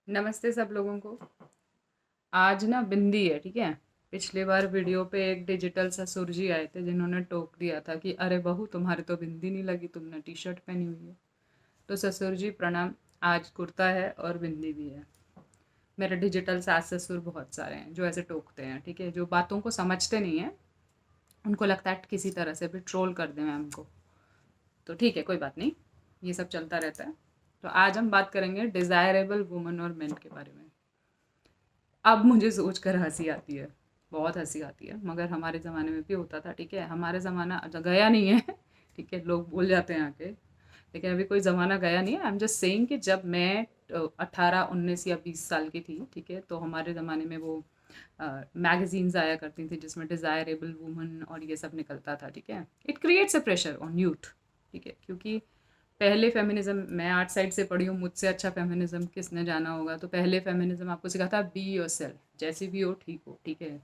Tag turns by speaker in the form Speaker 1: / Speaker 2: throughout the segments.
Speaker 1: नमस्ते सब लोगों को। आज ना बिंदी है, ठीक है। पिछली बार वीडियो पे एक डिजिटल ससुर जी आए थे जिन्होंने टोक दिया था कि अरे बहू तुम्हारे तो बिंदी नहीं लगी, तुमने टी शर्ट पहनी हुई है। तो ससुर जी प्रणाम। आज कुर्ता है और बिंदी भी है। मेरे डिजिटल सास ससुर बहुत सारे हैं जो ऐसे टोकते हैं, ठीक है, जो बातों को समझते नहीं है। उनको लगता है किसी तरह से भी ट्रोल कर दें मैम को। तो ठीक है, कोई बात नहीं, ये सब चलता रहता है। तो आज हम बात करेंगे डिज़ायरेबल वुमन और मेन के बारे में। अब मुझे सोच कर हंसी आती है, बहुत हंसी आती है, मगर हमारे ज़माने में भी होता था, ठीक है। हमारे ज़माना गया नहीं है ठीक है, लोग भूल जाते हैं आके, लेकिन अभी कोई ज़माना गया नहीं है। आई एम जस्ट सेइंग कि जब मैं 18 19 या 20 साल की थी, ठीक है, तो हमारे ज़माने में वो मैगजीन्स आया करती थी जिसमें डिज़ायरेबल वुमन और ये सब निकलता था, ठीक है। It creates a pressure on youth, ठीक है, क्योंकि पहले फेमिनिज्म, मैं आर्ट साइड से पढ़ी हूँ, मुझसे अच्छा फेमिनिज्म किसने जाना होगा। तो पहले फेमिनिज्म आपको सिखाता बी योर सेल्फ, जैसी भी हो ठीक हो, ठीक है।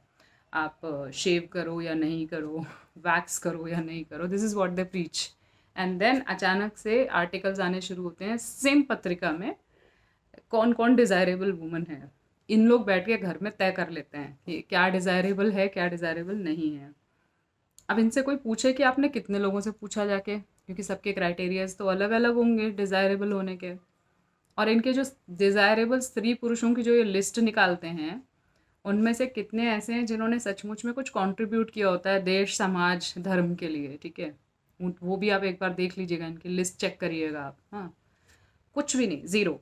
Speaker 1: आप शेव करो या नहीं करो, वैक्स करो या नहीं करो, this is what they preach. And then अचानक से आर्टिकल्स आने शुरू होते हैं सेम पत्रिका में, कौन कौन डिज़ायरेबल वुमन है। इन लोग बैठ के घर में तय कर लेते हैं कि क्या डिज़ायरेबल है, क्या डिज़ायरेबल नहीं है। अब इनसे कोई पूछे कि आपने कितने लोगों से पूछा जाके, क्योंकि सबके क्राइटेरियाज तो अलग अलग होंगे डिज़ायरेबल होने के। और इनके जो डिज़ायरेबल स्त्री पुरुषों की जो ये लिस्ट निकालते हैं, उनमें से कितने ऐसे हैं जिन्होंने सचमुच में कुछ कंट्रीब्यूट किया होता है देश समाज धर्म के लिए, ठीक है। वो भी आप एक बार देख लीजिएगा, इनकी लिस्ट चेक करिएगा आप। हाँ, कुछ भी नहीं, ज़ीरो,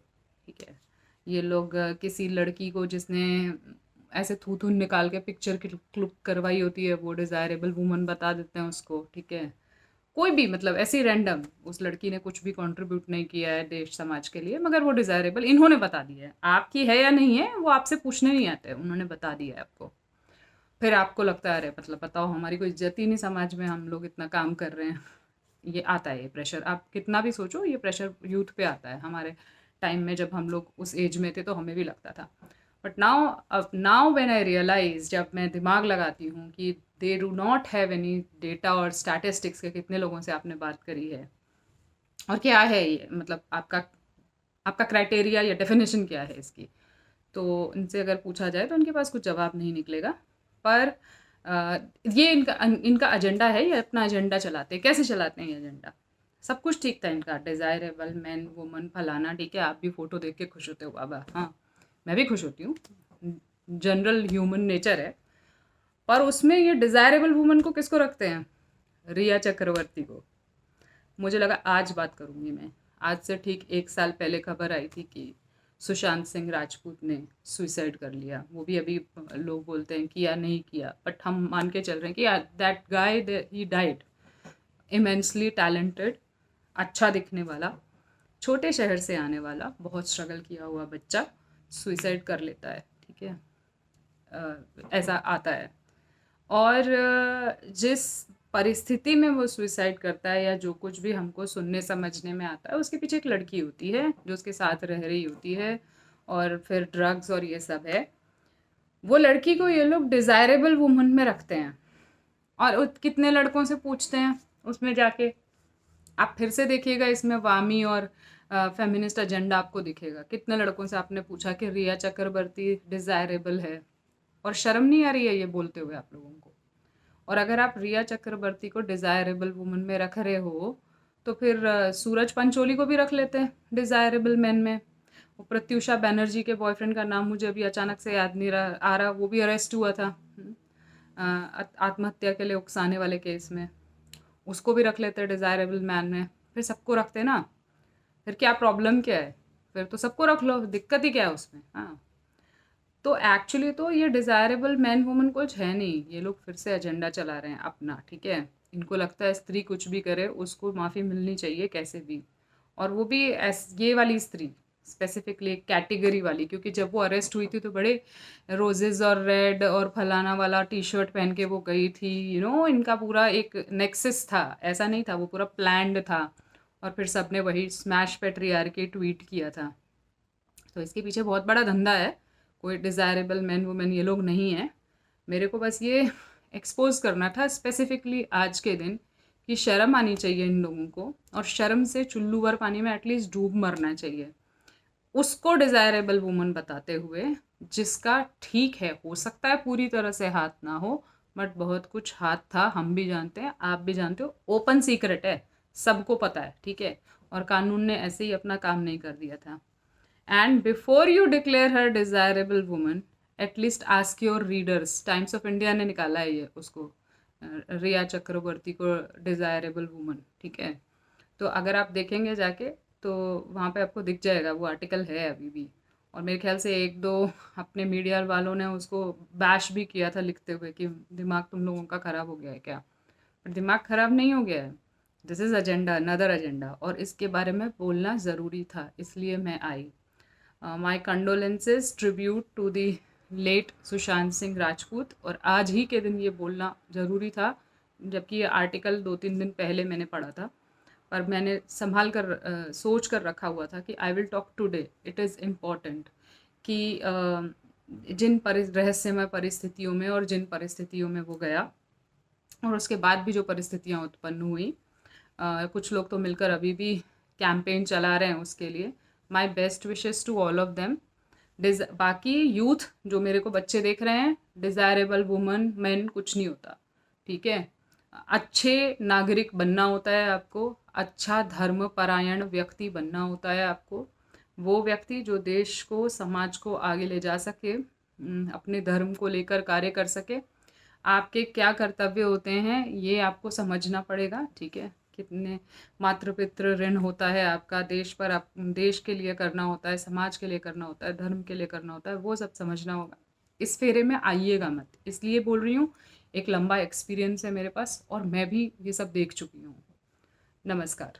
Speaker 1: ठीक है। ये लोग किसी लड़की को जिसने ऐसे थू थू निकाल के पिक्चर की क्लिक करवाई होती है, वो डिज़ायरेबल वुमन बता देते हैं उसको, ठीक है। कोई भी, मतलब ऐसी रैंडम, उस लड़की ने कुछ भी कंट्रीब्यूट नहीं किया है देश समाज के लिए, मगर वो डिज़ायरेबल इन्होंने बता दिया है। आपकी है या नहीं है वो आपसे पूछने नहीं आते, उन्होंने बता दिया है आपको। फिर आपको लगता है अरे मतलब बताओ, हमारी कोई इज्जत ही नहीं समाज में, हम लोग इतना काम कर रहे हैं। ये आता है, ये प्रेशर, आप कितना भी सोचो, ये प्रेशर यूथ पे आता है। हमारे टाइम में जब हम लोग उस एज में थे तो हमें भी लगता था। बट नाउ, अब नाउ व्हेन आई रियलाइज, जब मैं दिमाग लगाती हूँ कि they do not have any data और स्टैटिस्टिक्स के कितने लोगों से आपने बात करी है और क्या है ये, मतलब आपका आपका क्राइटेरिया या डेफिनेशन क्या है इसकी। तो इनसे अगर पूछा जाए तो उनके पास कुछ जवाब नहीं निकलेगा। पर अ, ये इनका इनका एजेंडा है, ये अपना एजेंडा चलाते हैं। कैसे चलाते हैं ये एजेंडा? सब कुछ ठीक था इनका, डिज़ायरेबल मैन वुमन फलाना, ठीक है। आप भी फ़ोटो देख के खुश होते हो बाबा, हाँ, मैं भी खुश होती हूँ, जनरल ह्यूमन नेचर है। पर उसमें ये डिज़ायरेबल वुमन को किसको रखते हैं? रिया चक्रवर्ती को। मुझे लगा आज बात करूँगी मैं। आज से ठीक 1 साल पहले खबर आई थी कि सुशांत सिंह राजपूत ने सुसाइड कर लिया। वो भी अभी लोग बोलते हैं किया नहीं किया, बट हम मान के चल रहे हैं कि that guy he died. Immensely talented, अच्छा दिखने वाला, छोटे शहर से आने वाला, बहुत स्ट्रगल किया हुआ बच्चा सुसाइड कर लेता है, ठीक है। ऐसा आता है। और जिस परिस्थिति में वो सुसाइड करता है या जो कुछ भी हमको सुनने समझने में आता है, उसके पीछे एक लड़की होती है जो उसके साथ रह रही होती है, और फिर ड्रग्स और ये सब है। वो लड़की को ये लोग डिज़ायरेबल वुमन में रखते हैं। और कितने लड़कों से पूछते हैं उसमें जाके, आप फिर से देखिएगा इसमें वामी और फेमिनिस्ट एजेंडा आपको दिखेगा। कितने लड़कों से आपने पूछा कि रिया चक्रवर्ती डिज़ायरेबल है, और शर्म नहीं आ रही है ये बोलते हुए आप लोगों को? और अगर आप रिया चक्रवर्ती को डिज़ायरेबल वुमन में रख रहे हो, तो फिर सूरज पंचोली को भी रख लेते हैं डिज़ायरेबल मैन में। वो प्रत्यूषा बैनर्जी के बॉयफ्रेंड का नाम मुझे अभी अचानक से याद नहीं आ रहा, वो भी अरेस्ट हुआ था आत्महत्या के लिए उकसाने वाले केस में। उसको भी रख लेते हैं डिज़ायरेबल मैन में। फिर सबको रखते हैं ना, फिर क्या प्रॉब्लम क्या है? फिर तो सबको रख लो, दिक्कत ही क्या है उसमें? हाँ, तो एक्चुअली तो ये डिज़ायरेबल मैन वुमन कुछ है नहीं, ये लोग फिर से एजेंडा चला रहे हैं अपना, ठीक है। इनको लगता है स्त्री कुछ भी करे उसको माफ़ी मिलनी चाहिए कैसे भी। और वो भी ये वाली स्त्री स्पेसिफिकली, कैटेगरी वाली, क्योंकि जब वो अरेस्ट हुई थी तो बड़े रोजेज और रेड और फलाना वाला टी शर्ट पहन के वो गई थी, इनका पूरा एक नेक्सस था, ऐसा नहीं था, वो पूरा प्लान्ड था। और फिर सबने वही स्मैश पेट्रियार्की ट्वीट किया था। तो इसके पीछे बहुत बड़ा धंधा है। कोई डिज़ायरेबल मैन वुमेन ये लोग नहीं है। मेरे को बस ये एक्सपोज करना था स्पेसिफिकली आज के दिन, कि शर्म आनी चाहिए इन लोगों को, और शर्म से चुल्लू भर पानी में एटलीस्ट डूब मरना चाहिए। उसको डिज़ायरेबल वुमन बताते हुए, जिसका ठीक है, हो सकता है पूरी तरह से हाथ ना हो, बट बहुत कुछ हाथ था, हम भी जानते हैं, आप भी जानते हो, ओपन सीक्रेट है, सबको पता है, ठीक है। और कानून ने ऐसे ही अपना काम नहीं कर दिया था। And before you declare her desirable woman, at least ask your readers. Times of India ने निकाला है ये उसको, रिया चक्रवर्ती को डिज़ायरेबल वुमन, ठीक है। तो अगर आप देखेंगे जाके तो वहाँ पे आपको दिख जाएगा, वो आर्टिकल है अभी भी। और मेरे ख्याल से एक दो अपने मीडिया वालों ने उसको बैश भी किया था लिखते हुए कि दिमाग तुम लोगों का ख़राब हो गया है क्या। पर दिमाग ख़राब नहीं हो गया है, this is agenda, another agenda, और इसके बारे में बोलना ज़रूरी था, इसलिए मैं आई। My condolences tribute to the late Sushant Singh Rajput. और आज ही के दिन ये बोलना ज़रूरी था, जबकि ये आर्टिकल 2-3 दिन पहले मैंने पढ़ा था, पर मैंने संभाल कर सोच कर रखा हुआ था कि I will talk today, it is important कि जिन रहस्यमय परिस्थितियों में और जिन परिस्थितियों में वो गया, और उसके बाद भी जो परिस्थितियाँ उत्पन्न हुई, कुछ लोग तो मिलकर अभी भी कैंपेन चला रहे हैं उसके लिए। My best wishes to all of them. बाकी यूथ जो मेरे को बच्चे देख रहे हैं, डिज़ायरेबल वुमन मैन कुछ नहीं होता, ठीक है। अच्छे नागरिक बनना होता है आपको, अच्छा धर्मपरायण व्यक्ति बनना होता है आपको, वो व्यक्ति जो देश को, समाज को आगे ले जा सके, अपने धर्म को लेकर कार्य कर सके। आपके क्या कर्तव्य होते हैं ये आपको समझना पड़ेगा, ठीक है। कितने मातृपितृ ऋण होता है आपका देश पर, आप देश के लिए करना होता है, समाज के लिए करना होता है, धर्म के लिए करना होता है, वो सब समझना होगा। इस फेरे में आइएगा मत, इसलिए बोल रही हूँ, एक लंबा एक्सपीरियंस है मेरे पास और मैं भी ये सब देख चुकी हूँ। नमस्कार।